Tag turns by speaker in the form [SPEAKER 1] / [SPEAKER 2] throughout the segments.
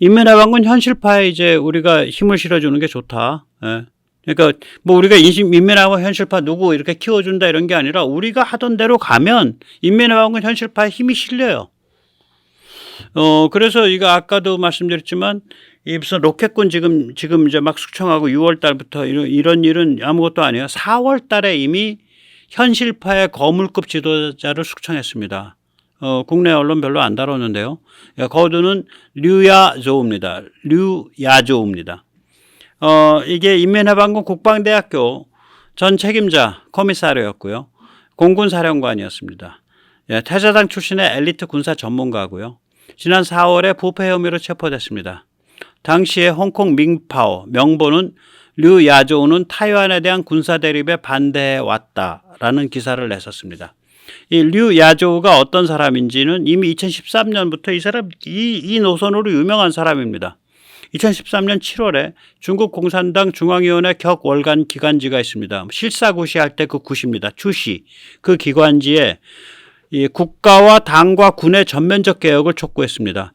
[SPEAKER 1] 인민해방군 현실파에 이제 우리가 힘을 실어주는 게 좋다. 예. 그러니까 뭐 우리가 인민해방군 현실파 누구 이렇게 키워준다 이런 게 아니라 우리가 하던 대로 가면 인민해방군 현실파에 힘이 실려요. 그래서 이거 아까도 말씀드렸지만 이 무슨 로켓군 지금 이제 막 숙청하고 6월 달부터 이런 일은 아무것도 아니에요. 4월 달에 이미 현실파의 거물급 지도자를 숙청했습니다. 국내 언론 별로 안 다뤘는데요. 거두는 류야조우입니다. 이게 인민해방군 국방대학교 전 책임자 커미사르였고요. 공군사령관이었습니다. 태자당 출신의 엘리트 군사 전문가고요. 지난 4월에 부패 혐의로 체포됐습니다. 당시에 홍콩 밍파오 명보는 류야조우는 타이완에 대한 군사 대립에 반대해 왔다라는 기사를 냈었습니다. 이 류야조우가 어떤 사람인지는 이미 2013년부터 이 노선으로 유명한 사람입니다. 2013년 7월에 중국 공산당 중앙위원회 격월간 기관지가 있습니다. 실사구시할 때 그 구시입니다. 추시. 그 기관지에 이 국가와 당과 군의 전면적 개혁을 촉구했습니다.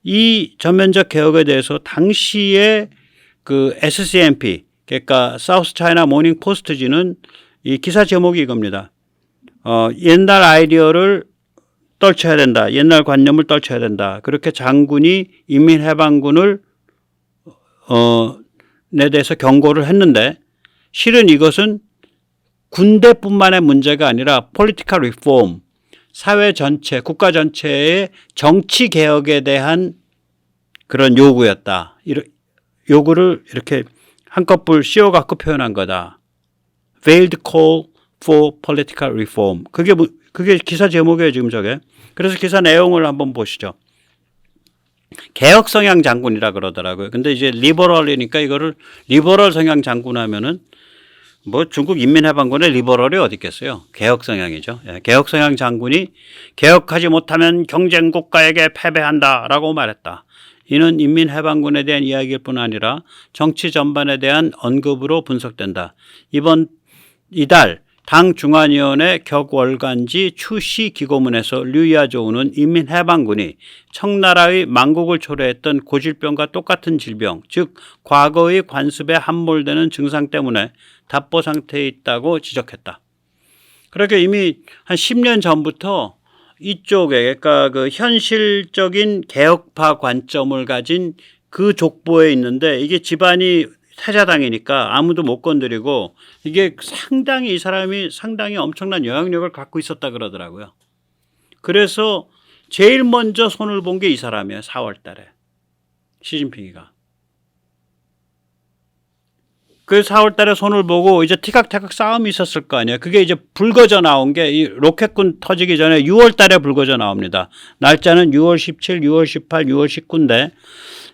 [SPEAKER 1] 이 전면적 개혁에 대해서 당시에 그 SCMP, 그러니까 사우스 차이나 모닝 포스트지는 이 기사 제목이 이겁니다. 옛날 아이디어를 떨쳐야 된다. 옛날 관념을 떨쳐야 된다. 그렇게 장군이 인민해방군을 에 대해서 경고를 했는데 실은 이것은 군대뿐만의 문제가 아니라 political reform, 사회 전체, 국가 전체의 정치 개혁에 대한 그런 요구였다. 요구를 이렇게 한꺼풀 씌워갖고 표현한 거다. Veiled call for political reform. 그게 기사 제목이에요, 지금 저게. 그래서 기사 내용을 한번 보시죠. 개혁 성향 장군이라 그러더라고요. 근데 이제 리버럴이니까 이거를 리버럴 성향 장군 하면은 뭐 중국 인민해방군의 리버럴이 어디 있겠어요. 개혁 성향이죠. 개혁 성향 장군이 개혁하지 못하면 경쟁 국가에게 패배한다라고 말했다. 이는 인민해방군에 대한 이야기일 뿐 아니라 정치 전반에 대한 언급으로 분석된다. 이달 당 중앙위원회 격월간지 추시 기고문에서 류야조우는 인민해방군이 청나라의 망국을 초래했던 고질병과 똑같은 질병, 즉 과거의 관습에 함몰되는 증상 때문에 답보 상태에 있다고 지적했다. 그렇게 이미 한 10년 전부터 이쪽에 그러니까 그 현실적인 개혁파 관점을 가진 그 족보에 있는데 이게 집안이 태자당이니까 아무도 못 건드리고 이게 상당히 이 사람이 상당히 엄청난 영향력을 갖고 있었다 그러더라고요. 그래서 제일 먼저 손을 본 게 이 사람이에요. 4월 달에. 시진핑이가. 그 4월 달에 손을 보고 이제 티각타각 싸움이 있었을 거 아니에요. 그게 이제 불거져 나온 게 이 로켓군 터지기 전에 6월 달에 불거져 나옵니다. 날짜는 6월 17, 6월 18, 6월 19인데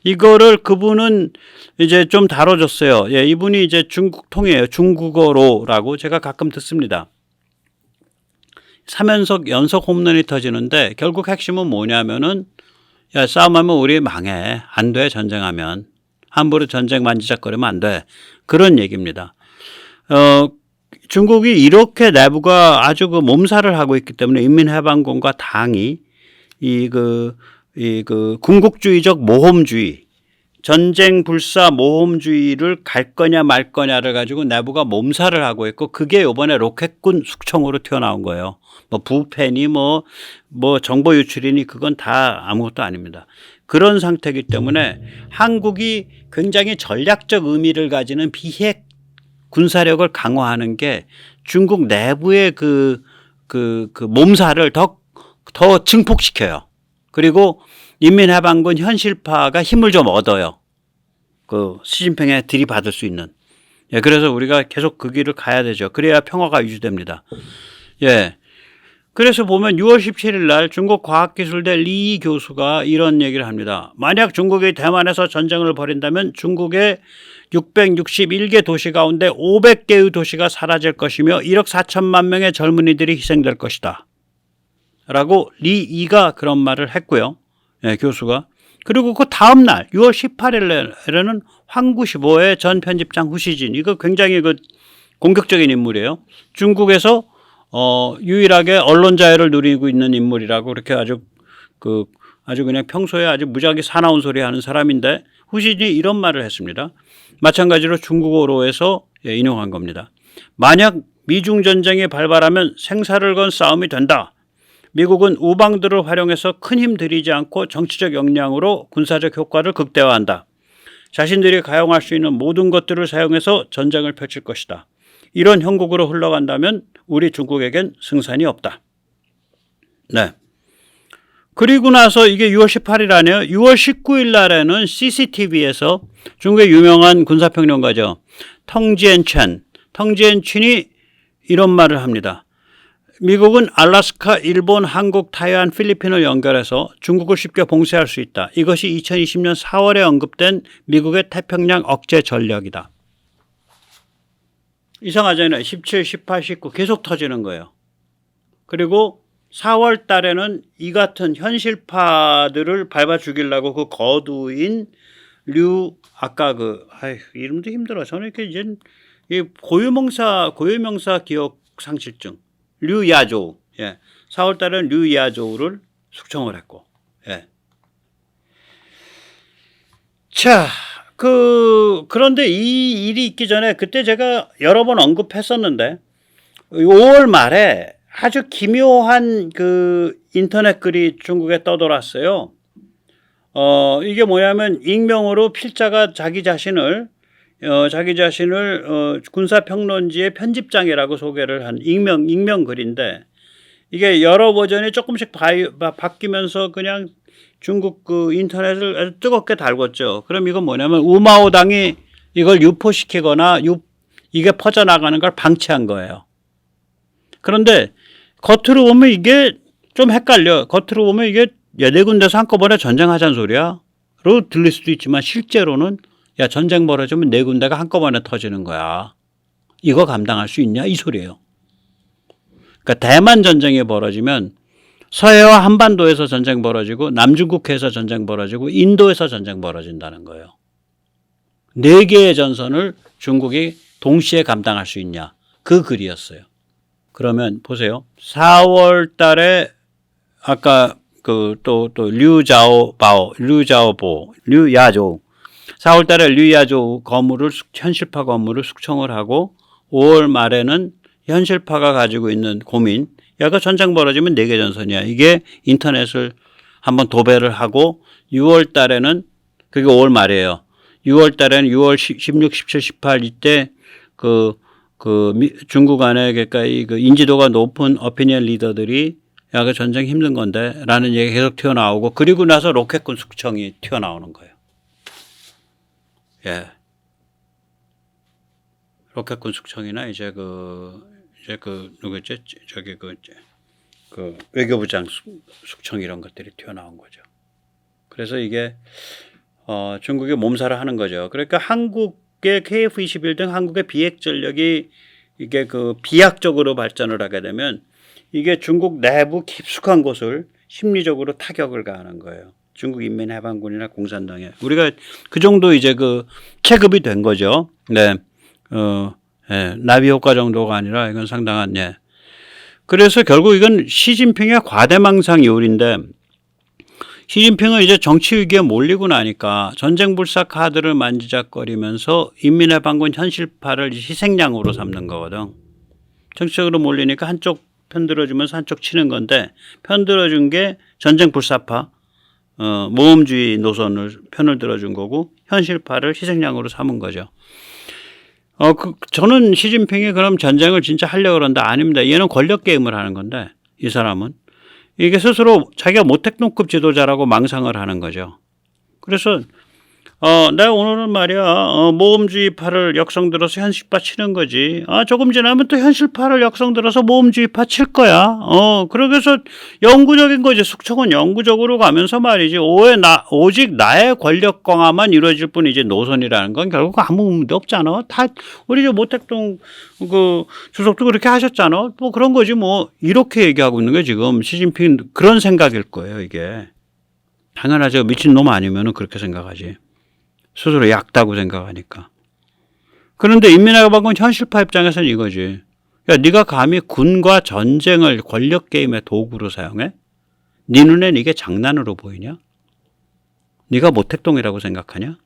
[SPEAKER 1] 이거를 그분은 이제 좀 다뤄줬어요. 예, 이분이 이제 중국 통이에요. 중국어로라고 제가 가끔 듣습니다. 3연속 연속 홈런이 터지는데 결국 핵심은 뭐냐면은 야, 싸움하면 우리 망해. 안 돼, 전쟁하면. 함부로 전쟁 만지작거리면 안 돼. 그런 얘기입니다. 중국이 이렇게 내부가 아주 그 몸살을 하고 있기 때문에 인민해방군과 당이 군국주의적 모험주의, 전쟁 불사 모험주의를 갈 거냐 말 거냐를 가지고 내부가 몸살을 하고 있고 그게 이번에 로켓군 숙청으로 튀어나온 거예요. 뭐 부패니 뭐 정보 유출이니 그건 다 아무것도 아닙니다. 그런 상태이기 때문에 한국이 굉장히 전략적 의미를 가지는 비핵 군사력을 강화하는 게 중국 내부의 그 몸살을 더 증폭시켜요. 그리고 인민해방군 현실파가 힘을 좀 얻어요. 그 시진핑에 들이받을 수 있는. 예, 그래서 우리가 계속 그 길을 가야 되죠. 그래야 평화가 유지됩니다. 예. 그래서 보면 6월 17일 날 중국 과학기술대 리 교수가 이런 얘기를 합니다. 만약 중국이 대만에서 전쟁을 벌인다면 중국의 661개 도시 가운데 500개의 도시가 사라질 것이며 1억 4천만 명의 젊은이들이 희생될 것이다. 라고 리이가 그런 말을 했고요. 예, 교수가. 그리고 그 다음 날 6월 18일에는 황구시보의 전 편집장 후시진, 이거 굉장히 그 공격적인 인물이에요. 중국에서 유일하게 언론 자유를 누리고 있는 인물이라고 그렇게 아주 아주 그냥 평소에 아주 무지하게 사나운 소리 하는 사람인데 후신이 이런 말을 했습니다. 마찬가지로 중국어로에서 인용한 겁니다. 만약 미중 전쟁이 발발하면 생사를 건 싸움이 된다. 미국은 우방들을 활용해서 큰 힘 들이지 않고 정치적 역량으로 군사적 효과를 극대화한다. 자신들이 가용할 수 있는 모든 것들을 사용해서 전쟁을 펼칠 것이다. 이런 형국으로 흘러간다면 우리 중국에겐 승산이 없다. 네. 그리고 나서 이게 6월 18일 아니에요. 6월 19일 날에는 CCTV에서 중국의 유명한 군사평론가죠. 텅지엔첸이 이런 말을 합니다. 미국은 알래스카, 일본, 한국, 타이완, 필리핀을 연결해서 중국을 쉽게 봉쇄할 수 있다. 이것이 2020년 4월에 언급된 미국의 태평양 억제 전략이다. 이상하잖아요. 17, 18, 19 계속 터지는 거예요. 그리고 4월 달에는 이 같은 현실파들을 밟아 죽이려고 그 거두인 아까 이름도 힘들어. 저는 이렇게 이제 고유명사 기억 상실증. 류야조. 예. 4월 달에는 류야조를 숙청을 했고. 예. 자, 그런데 이 일이 있기 전에 그때 제가 여러 번 언급했었는데 5월 말에 아주 기묘한 인터넷 글이 중국에 떠돌았어요. 이게 뭐냐면 익명으로 필자가 자기 자신을 군사평론지의 편집장이라고 소개를 한 익명 글인데 이게 여러 버전이 조금씩 바뀌면서 그냥 중국 인터넷을 아주 뜨겁게 달궜죠. 그럼 이건 뭐냐면 우마오당이 이걸 유포시키거나 이게 퍼져나가는 걸 방치한 거예요. 그런데 겉으로 보면 이게 좀 헷갈려. 겉으로 보면 이게 네 군데서 한꺼번에 전쟁하자는 소리야. 로 들릴 수도 있지만 실제로는 야 전쟁 벌어지면 네 군데가 한꺼번에 터지는 거야. 이거 감당할 수 있냐 이 소리예요. 그러니까 대만 전쟁이 벌어지면 서해와 한반도에서 전쟁 벌어지고 남중국해에서 전쟁 벌어지고 인도에서 전쟁 벌어진다는 거예요. 네 개의 전선을 중국이 동시에 감당할 수 있냐 그 글이었어요. 그러면 보세요. 4월 달에 아까 또 류야조 4월 달에 류야조 현실파 건물을 숙청을 하고 5월 말에는 현실파가 가지고 있는 고민 야가 전쟁 벌어지면 4개 전선이야. 이게 인터넷을 한번 도배를 하고 6월 달에는 그게 5월 말이에요. 6월 달에는 6월 16, 17, 18 이때 중국 안에 그러니까 인지도가 높은 어피니언 리더들이 야, 그 전쟁 힘든 건데 라는 얘기가 계속 튀어나오고 그리고 나서 로켓군 숙청이 튀어나오는 거예요. 예. 로켓군 숙청이나 누구였지? 외교부장 숙청 이런 것들이 튀어나온 거죠. 그래서 이게 중국이 몸살을 하는 거죠. 그러니까 한국의 KF-21 등 한국의 비핵 전력이 이게 비약적으로 발전을 하게 되면 이게 중국 내부 깊숙한 곳을 심리적으로 타격을 가하는 거예요. 중국 인민해방군이나 공산당에 우리가 그 정도 이제 체급이 된 거죠. 네, 나비 효과 정도가 아니라 이건 상당한 그래서 결국 이건 시진핑의 과대망상 요리인데 시진핑은 이제 정치 위기에 몰리고 나니까 전쟁 불사 카드를 만지작거리면서 인민해방군 현실파를 희생양으로 삼는 거거든. 정치적으로 몰리니까 한쪽 편들어주면서 한쪽 치는 건데 편들어준 게 전쟁 불사파 모험주의 노선을 편을 들어준 거고 현실파를 희생양으로 삼은 거죠. 저는 시진핑이 그럼 전쟁을 진짜 하려고 그런다 아닙니다. 얘는 권력 게임을 하는 건데 이 사람은 이게 스스로 자기가 모택동급 지도자라고 망상을 하는 거죠. 그래서 내가 오늘은 말이야 모험주의파를 역성들어서 현실파 치는 거지. 조금 지나면 또 현실파를 역성들어서 모험주의파 칠 거야. 그래서 영구적인 거지. 숙청은 영구적으로 가면서 말이지. 오직 나의 권력 강화만 이루어질 뿐이지 노선이라는 건 결국 아무 의미도 없잖아. 다 우리 모택동 주석도 그렇게 하셨잖아. 뭐 그런 거지 뭐 이렇게 얘기하고 있는 게 지금 시진핑 그런 생각일 거예요 이게. 당연하죠. 미친놈 아니면은 그렇게 생각하지. 스스로 얕다고 생각하니까. 그런데 인민해방군 현실파 입장에서는 이거지. 야, 네가 감히 군과 전쟁을 권력 게임의 도구로 사용해? 네 눈엔 이게 장난으로 보이냐? 네가 모택동이라고 생각하냐?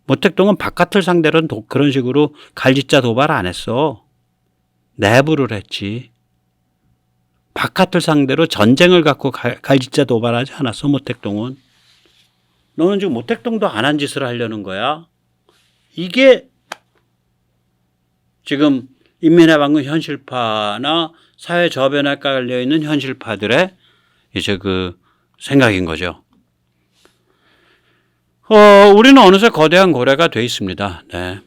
[SPEAKER 1] 모택동은 바깥을 상대로는 그런 식으로 갈짓자 도발 안 했어. 내부를 했지. 바깥을 상대로 전쟁을 갖고 갈짓자 도발하지 않았어. 모택동은. 너는 지금 모택동도 안 한 짓을 하려는 거야. 이게 지금 인민의 방금 현실파나 사회 저변에 깔려 있는 현실파들의 이제 그 생각인 거죠. 우리는 어느새 거대한 고래가 돼 있습니다. 네.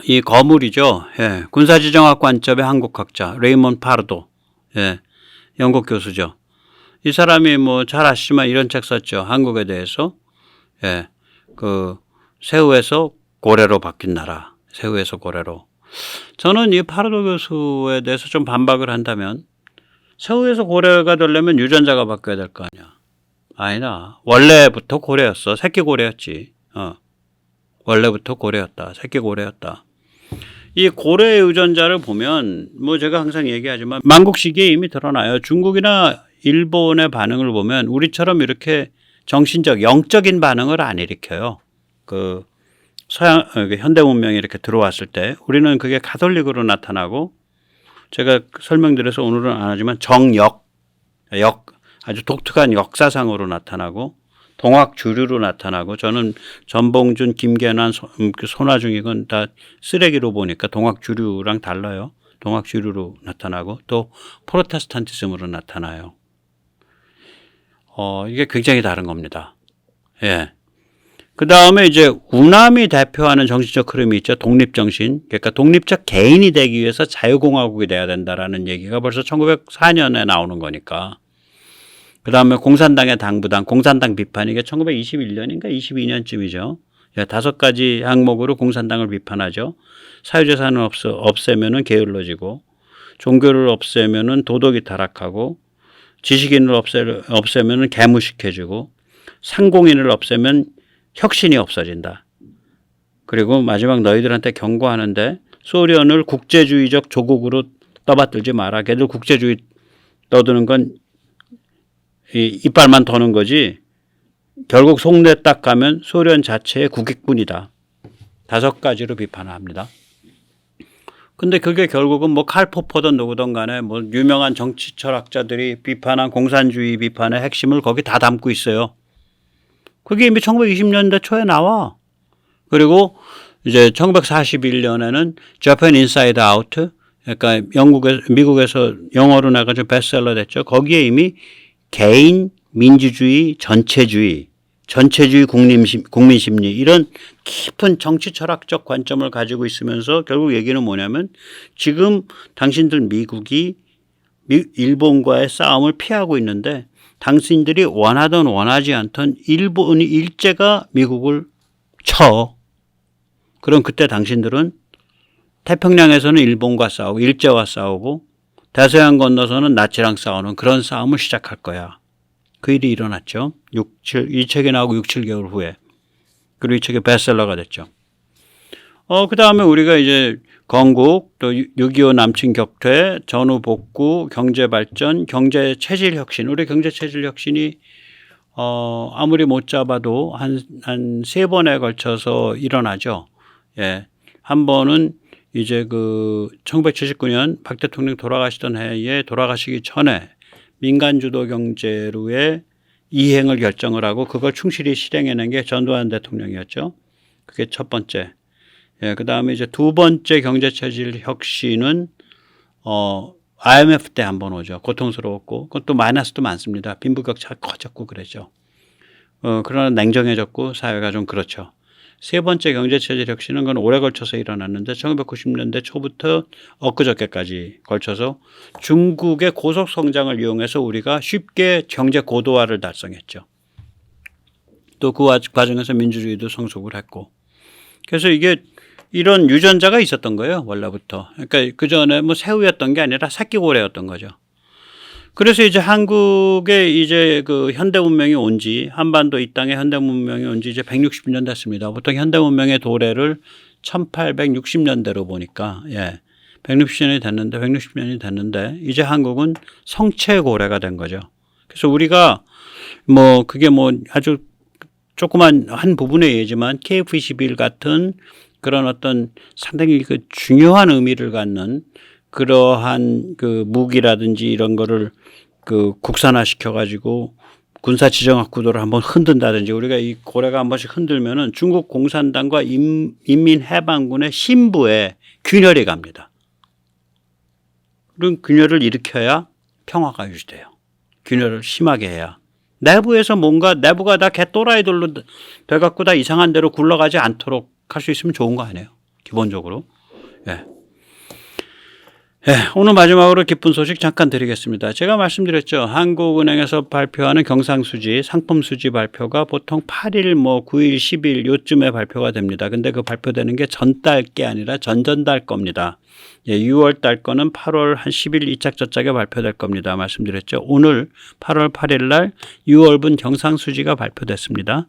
[SPEAKER 1] 이 거물이죠. 예. 군사지정학 관점의 한국학자 레이먼 파르도, 예. 영국 교수죠. 이 사람이 뭐 잘 아시지만 이런 책 썼죠. 한국에 대해서. 예. 그 새우에서 고래로 바뀐 나라. 새우에서 고래로. 저는 이 파르도 교수에 대해서 좀 반박을 한다면 새우에서 고래가 되려면 유전자가 바뀌어야 될 거 아니야. 아니다. 원래부터 고래였어. 새끼 고래였지. 원래부터 고래였다. 새끼 고래였다. 이 고래 유전자를 보면 뭐 제가 항상 얘기하지만 만국시기에 이미 드러나요. 중국이나 일본의 반응을 보면 우리처럼 이렇게 정신적, 영적인 반응을 안 일으켜요. 그 서양, 현대 문명이 이렇게 들어왔을 때 우리는 그게 가톨릭으로 나타나고 제가 설명드려서 오늘은 안 하지만 아주 독특한 역사상으로 나타나고 동학 주류로 나타나고 저는 전봉준, 김계난, 손아중 이건 다 쓰레기로 보니까 동학 주류랑 달라요. 동학 주류로 나타나고 또 프로테스탄티즘으로 나타나요. 이게 굉장히 다른 겁니다. 예. 그 다음에 이제 우남이 대표하는 정치적 흐름이 있죠. 독립정신. 그러니까 독립적 개인이 되기 위해서 자유공화국이 돼야 된다라는 얘기가 벌써 1904년에 나오는 거니까. 그 다음에 공산당의 당부당, 공산당 비판 이게 1921년인가 22년쯤이죠. 5가지 항목으로 공산당을 비판하죠. 사유재산을 없애면은 게을러지고, 종교를 없애면은 도덕이 타락하고, 지식인을 없애면은 개무식해지고, 상공인을 없애면 혁신이 없어진다. 그리고 마지막 너희들한테 경고하는데 소련을 국제주의적 조국으로 떠받들지 마라. 걔들 국제주의 떠드는 건 이빨만 터는 거지 결국 속내 딱 가면 소련 자체의 국익뿐이다. 5가지로 비판합니다. 근데 그게 결국은 뭐 칼 포퍼든 누구든 간에 뭐 유명한 정치 철학자들이 비판한 공산주의 비판의 핵심을 거기 다 담고 있어요. 그게 이미 1920년대 초에 나와. 그리고 이제 1941년에는 Japan Inside Out, 그러니까 미국에서 영어로 나가지고 베스트셀러 됐죠. 거기에 이미 개인, 민주주의, 전체주의 국민심리 이런 깊은 정치 철학적 관점을 가지고 있으면서 결국 얘기는 뭐냐면 지금 당신들 미국이 일본과의 싸움을 피하고 있는데 당신들이 원하든 원하지 않든 일본이 일제가 미국을 쳐. 그럼 그때 당신들은 태평양에서는 일본과 싸우고 일제와 싸우고 대서양 건너서는 나치랑 싸우는 그런 싸움을 시작할 거야. 그 일이 일어났죠. 이 책이 나오고 6, 7개월 후에. 그리고 이 책이 베스트셀러가 됐죠. 그 다음에 우리가 이제 건국, 또 6.25 남침 격퇴, 전후 복구, 경제 발전, 경제 체질 혁신. 우리 경제 체질 혁신이 아무리 못 잡아도 한 3번에 걸쳐서 일어나죠. 예. 한 번은 이제 1979년 박 대통령 돌아가시던 해에 돌아가시기 전에 민간 주도 경제로의 이행을 결정을 하고 그걸 충실히 실행해낸 게 전두환 대통령이었죠. 그게 첫 번째. 예, 그 다음에 이제 2번째 경제체질 혁신은, IMF 때 한번 오죠. 고통스러웠고, 그것도 마이너스도 많습니다. 빈부격차가 커졌고 그랬죠. 그러나 냉정해졌고 사회가 좀 그렇죠. 3번째 경제체질 혁신은 그건 오래 걸쳐서 일어났는데 1990년대 초부터 엊그저께까지 걸쳐서 중국의 고속 성장을 이용해서 우리가 쉽게 경제 고도화를 달성했죠. 또 그 과정에서 민주주의도 성숙을 했고. 그래서 이게 이런 유전자가 있었던 거예요. 원래부터. 그러니까 그 전에 뭐 새우였던 게 아니라 새끼고래였던 거죠. 그래서 이제 한국에 이제 현대 문명이 온 지, 한반도 이 땅에 현대 문명이 온 지 이제 160년 됐습니다. 보통 현대 문명의 도래를 1860년대로 보니까, 예. 160년이 됐는데 이제 한국은 성체고래가 된 거죠. 그래서 우리가 뭐 그게 뭐 아주 조그만 한 부분의 예지만 KF-21 같은 그런 어떤 상당히 그 중요한 의미를 갖는 그러한 그 무기라든지 이런 거를 그 국산화 시켜가지고 군사 지정학 구도를 한번 흔든다든지 우리가 이 고래가 한 번씩 흔들면은 중국 공산당과 인민해방군의 신부에 균열이 갑니다. 그런 균열을 일으켜야 평화가 유지돼요. 균열을 심하게 해야. 내부에서 뭔가 내부가 다 개또라이들로 돼갖고 다 이상한 대로 굴러가지 않도록 할 수 있으면 좋은 거 아니에요. 기본적으로. 예. 예, 오늘 마지막으로 기쁜 소식 잠깐 드리겠습니다. 제가 말씀드렸죠. 한국은행에서 발표하는 경상수지, 상품수지 발표가 보통 8일, 뭐 9일, 10일 요쯤에 발표가 됩니다. 근데 그 발표되는 게 전달 게 아니라 전달 겁니다. 예, 6월 달 거는 8월 한 10일 이짝저짝에 발표될 겁니다. 말씀드렸죠. 오늘 8월 8일 날 6월분 경상수지가 발표됐습니다.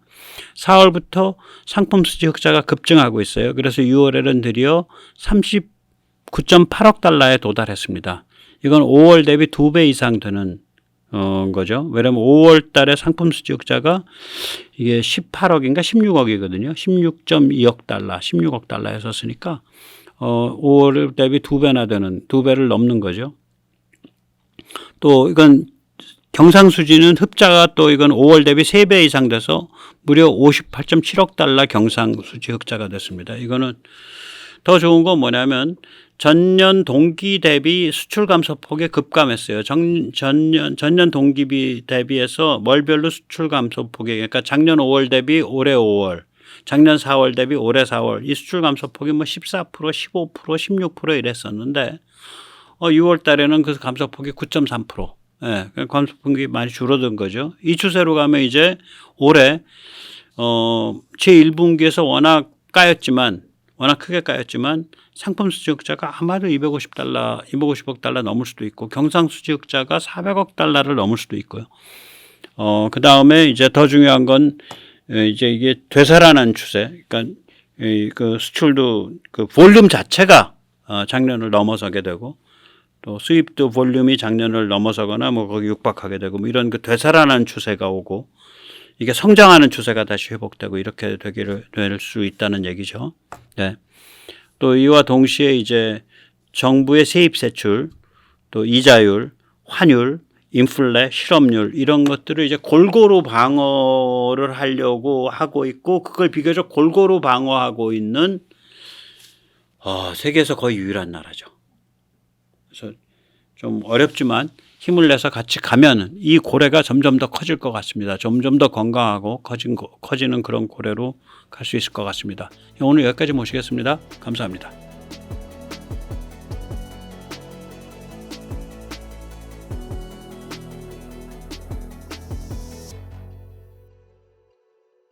[SPEAKER 1] 4월부터 상품수지 흑자가 급증하고 있어요. 그래서 6월에는 드디어 39.8억 달러에 도달했습니다. 이건 5월 대비 2배 이상 되는 거죠. 왜냐하면 5월 달에 상품 수지 흑자가 이게 18억인가 16억이거든요. 16.2억 달러, 16억 달러였었으니까 5월 대비 2배나 되는 2배를 넘는 거죠. 또 이건 경상수지는 흑자가 또 이건 5월 대비 3배 이상 돼서 무려 58.7억 달러 경상수지 흑자가 됐습니다. 이거는 더 좋은 건 뭐냐면 전년 동기 대비 수출 감소폭이 급감했어요. 전년 동기 대비해서 월별로 수출 감소폭이 그러니까 작년 5월 대비 올해 5월, 작년 4월 대비 올해 4월 이 수출 감소폭이 뭐 14%, 15%, 16% 이랬었는데 6월 달에는 그 감소폭이 9.3%. 예, 감소폭이 많이 줄어든 거죠. 이 추세로 가면 이제 올해 제1분기에서 워낙 크게 까였지만 상품 수지 흑자가 아마도 250억 달러 넘을 수도 있고 경상 수지 흑자가 400억 달러를 넘을 수도 있고요. 그 다음에 이제 더 중요한 건 이제 이게 되살아난 추세. 그러니까 그 수출도 그 볼륨 자체가 작년을 넘어서게 되고 또 수입도 볼륨이 작년을 넘어서거나 뭐 거기 육박하게 되고 뭐 이런 그 되살아난 추세가 오고 이게 성장하는 추세가 다시 회복되고 이렇게 될 수 있다는 얘기죠. 네. 또 이와 동시에 이제 정부의 세입 세출, 또 이자율, 환율, 인플레, 실업률 이런 것들을 이제 골고루 방어를 하려고 하고 있고 그걸 비교적 골고루 방어하고 있는 세계에서 거의 유일한 나라죠. 그래서 좀 어렵지만 힘을 내서 같이 가면 이 고래가 점점 더 커질 것 같습니다. 점점 더 건강하고 커지는 그런 고래로 갈 수 있을 것 같습니다. 오늘 여기까지 모시겠습니다. 감사합니다.